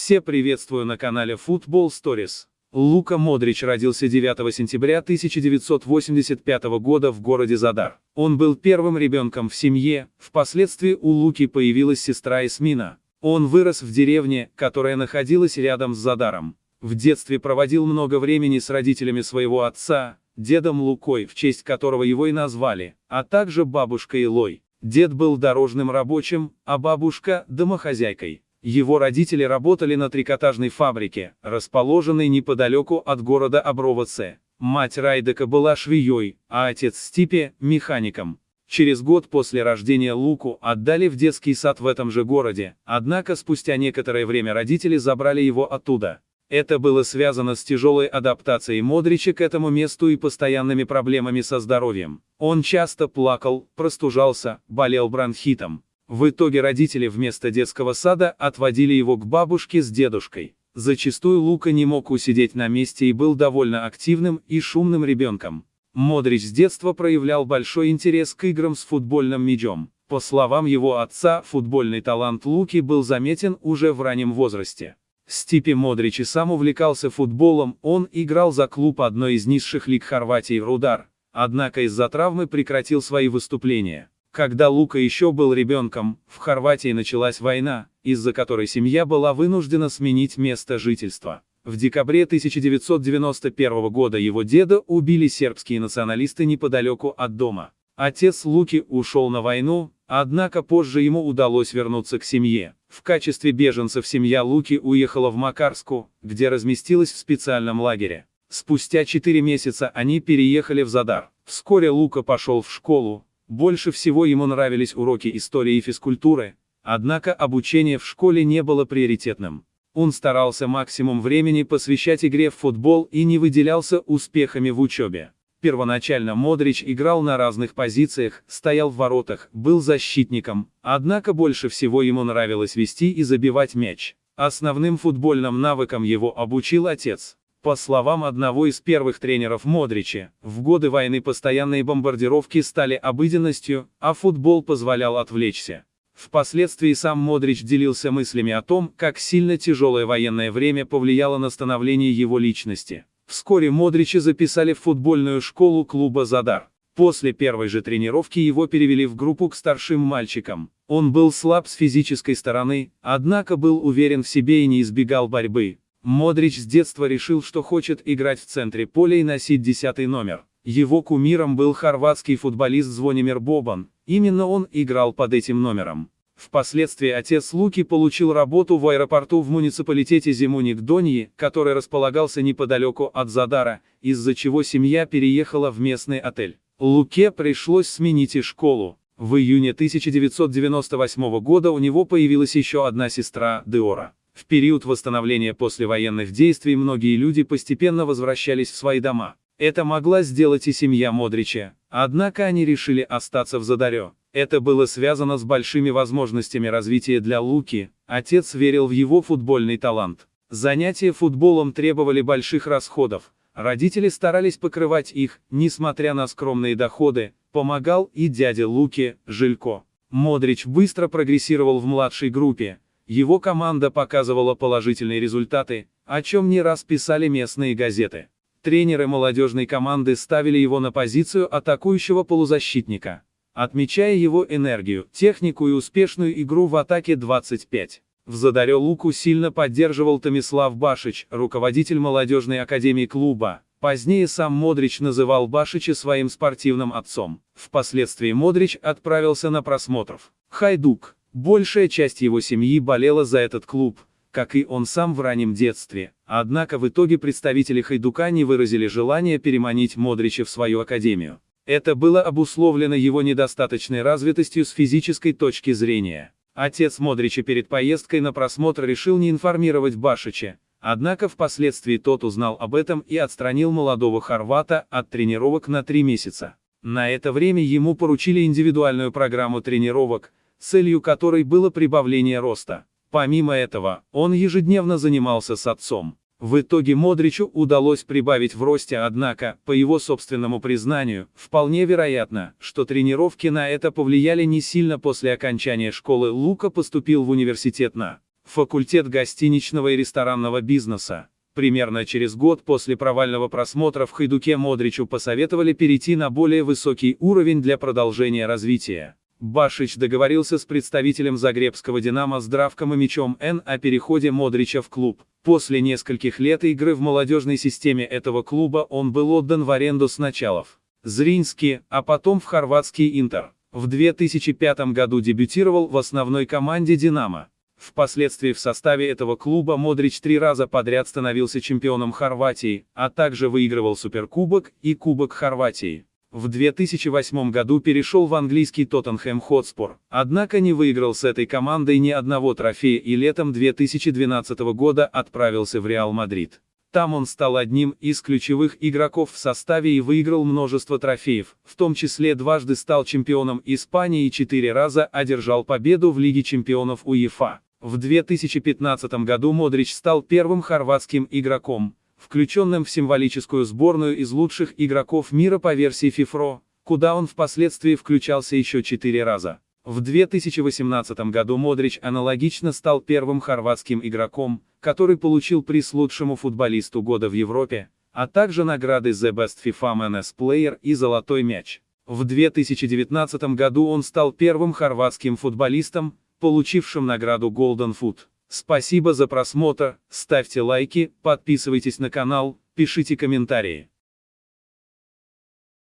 Все приветствую на канале Football Stories. Лука Модрич родился 9 сентября 1985 года в городе Задар. Он был первым ребенком в семье, впоследствии у Луки появилась сестра Эсмина. Он вырос в деревне, которая находилась рядом с Задаром. В детстве проводил много времени с родителями своего отца, дедом Лукой, в честь которого его и назвали, а также бабушкой Илой. Дед был дорожным рабочим, а бабушка – домохозяйкой. Его родители работали на трикотажной фабрике, расположенной неподалеку от города Обровоце. Мать Райдека была швеей, а отец Стипе – механиком. Через год после рождения Луку отдали в детский сад в этом же городе, однако спустя некоторое время родители забрали его оттуда. Это было связано с тяжелой адаптацией Модрича к этому месту и постоянными проблемами со здоровьем. Он часто плакал, простужался, болел бронхитом. В итоге родители вместо детского сада отводили его к бабушке с дедушкой. Зачастую Лука не мог усидеть на месте и был довольно активным и шумным ребенком. Модрич с детства проявлял большой интерес к играм с футбольным мячом. По словам его отца, футбольный талант Луки был заметен уже в раннем возрасте. Стипе Модрич и сам увлекался футболом, он играл за клуб одной из низших лиг Хорватии Рудар, однако из-за травмы прекратил свои выступления. Когда Лука еще был ребенком, в Хорватии началась война, из-за которой семья была вынуждена сменить место жительства. В декабре 1991 года его деда убили сербские националисты неподалеку от дома. Отец Луки ушел на войну, однако позже ему удалось вернуться к семье. В качестве беженцев семья Луки уехала в Макарску, где разместилась в специальном лагере. Спустя 4 месяца они переехали в Задар. Вскоре Лука пошел в школу. Больше всего ему нравились уроки истории и физкультуры, однако обучение в школе не было приоритетным. Он старался максимум времени посвящать игре в футбол и не выделялся успехами в учебе. Первоначально Модрич играл на разных позициях, стоял в воротах, был защитником, однако больше всего ему нравилось вести и забивать мяч. Основным футбольным навыкам его обучил отец. По словам одного из первых тренеров Модрича, в годы войны постоянные бомбардировки стали обыденностью, а футбол позволял отвлечься. Впоследствии сам Модрич делился мыслями о том, как сильно тяжелое военное время повлияло на становление его личности. Вскоре Модрича записали в футбольную школу клуба Задар. После первой же тренировки его перевели в группу к старшим мальчикам. Он был слаб с физической стороны, однако был уверен в себе и не избегал борьбы. Модрич с детства решил, что хочет играть в центре поля и носить 10-й номер. Его кумиром был хорватский футболист Звонимир Бобан, именно он играл под этим номером. Впоследствии отец Луки получил работу в аэропорту в муниципалитете Земуник-Доньи, который располагался неподалеку от Задара, из-за чего семья переехала в местный отель. Луке пришлось сменить и школу. В июне 1998 года у него появилась еще одна сестра, Деора. В период восстановления после военных действий многие люди постепенно возвращались в свои дома. Это могла сделать и семья Модрича, однако они решили остаться в Задаре. Это было связано с большими возможностями развития для Луки, отец верил в его футбольный талант. Занятия футболом требовали больших расходов, родители старались покрывать их, несмотря на скромные доходы, помогал и дядя Луки, Жилько. Модрич быстро прогрессировал в младшей группе. Его команда показывала положительные результаты, о чем не раз писали местные газеты. Тренеры молодежной команды ставили его на позицию атакующего полузащитника, отмечая его энергию, технику и успешную игру в атаке 25. В Задаре Луку сильно поддерживал Томислав Башич, руководитель молодежной академии клуба. Позднее сам Модрич называл Башича своим спортивным отцом. Впоследствии Модрич отправился на просмотр в Хайдук. Большая часть его семьи болела за этот клуб, как и он сам в раннем детстве, однако в итоге представители Хайдука не выразили желания переманить Модрича в свою академию. Это было обусловлено его недостаточной развитостью с физической точки зрения. Отец Модрича перед поездкой на просмотр решил не информировать Башича, однако впоследствии тот узнал об этом и отстранил молодого хорвата от тренировок на 3 месяца. На это время ему поручили индивидуальную программу тренировок, целью которой было прибавление роста. Помимо этого, он ежедневно занимался с отцом. В итоге Модричу удалось прибавить в росте, однако, по его собственному признанию, вполне вероятно, что тренировки на это повлияли не сильно. После окончания школы Лука поступил в университет на факультет гостиничного и ресторанного бизнеса. Примерно через год после провального просмотра в «Хайдуке» Модричу посоветовали перейти на более высокий уровень для продолжения развития. Башич договорился с представителем загребского «Динамо» Здравком Ильичем Н. о переходе Модрича в клуб. После нескольких лет игры в молодежной системе этого клуба он был отдан в аренду сначала в Зринский, а потом в хорватский «Интер». В 2005 году дебютировал в основной команде «Динамо». Впоследствии в составе этого клуба Модрич 3 раза подряд становился чемпионом Хорватии, а также выигрывал Суперкубок и Кубок Хорватии. В 2008 году перешел в английский Тоттенхэм Хотспур, однако не выиграл с этой командой ни одного трофея и летом 2012 года отправился в Реал Мадрид. Там он стал одним из ключевых игроков в составе и выиграл множество трофеев, в том числе дважды стал чемпионом Испании и 4 раза одержал победу в Лиге чемпионов УЕФА. В 2015 году Модрич стал первым хорватским игроком, включенным в символическую сборную из лучших игроков мира по версии FIFA, куда он впоследствии включался еще 4 раза. В 2018 году Модрич аналогично стал первым хорватским игроком, который получил приз лучшему футболисту года в Европе, а также награды The Best FIFA Men's Player и Золотой мяч. В 2019 году он стал первым хорватским футболистом, получившим награду Golden Foot. Спасибо за просмотр, ставьте лайки, подписывайтесь на канал, пишите комментарии.